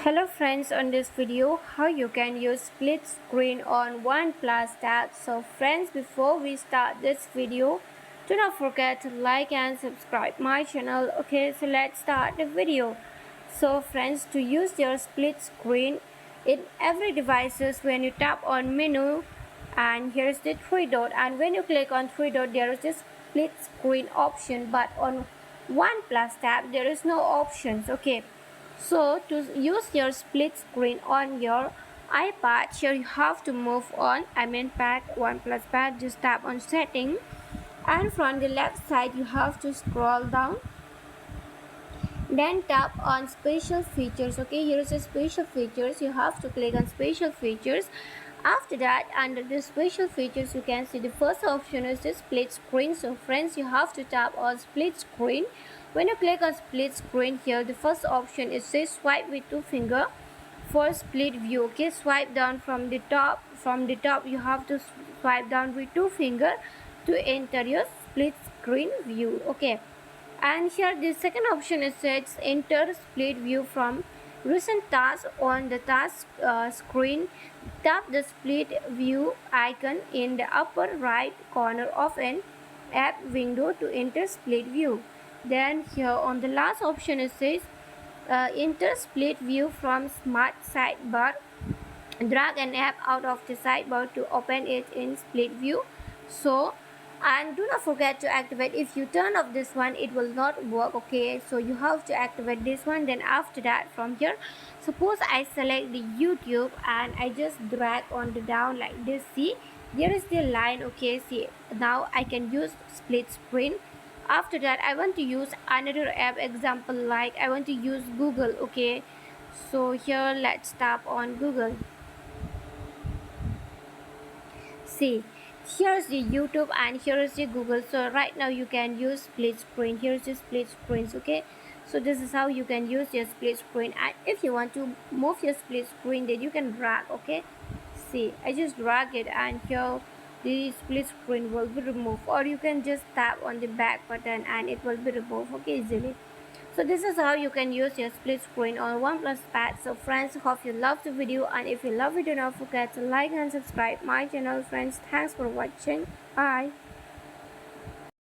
Hello friends, on this video how you can use split screen on OnePlus Tab. So friends, before we start this video, do not forget to like and subscribe my channel. Okay, so let's start the video. So friends, to use your split screen in every devices, when you tap on menu and here is the three dot, and when you click on three dot there is this split screen option, but on OnePlus Tab there is no options. Okay, so to use your split screen on your iPad, here you have to move on Pad, OnePlus Pad, just tap on setting, and from the left side you have to scroll down, then tap on special features. Okay, here is the special features, you have to click on special features. After that, under the special features, you can see the first option is the split screen. So friends, you have to tap on split screen. When you click on split screen, here the first option is say swipe with two finger for split view. Okay, swipe down from the top. From the top you have to swipe down with two finger to enter your split screen view. Okay, and here the second option is says enter split view from recent task. On the task screen, tap the split view icon in the upper right corner of an app window to enter split view. Then here on the last option it says enter split view from smart sidebar. Drag an app out of the sidebar to open it in split view. So, and do not forget to activate. If you turn off this one, it will not work. Okay, so you have to activate this one. Then after that, from here, suppose I select the YouTube and I just drag on the down like this. See, there is the line. Okay, see, now I can use split screen. After that, I want to use another app, example like I want to use Google. Okay, so here let's tap on Google. See, here's the YouTube and here is the Google. So right now you can use split screen. Here's the split screens. Okay, so this is how you can use your split screen. And if you want to move your split screen, then you can drag. Okay, see, I just drag it and here the split screen will be removed, or you can just tap on the back button and it will be removed. Okay, easily. So this is how you can use your split screen on OnePlus Pad. So friends, hope you love the video, and if you love it, do not forget to like and subscribe my channel. Friends, thanks for watching. Bye.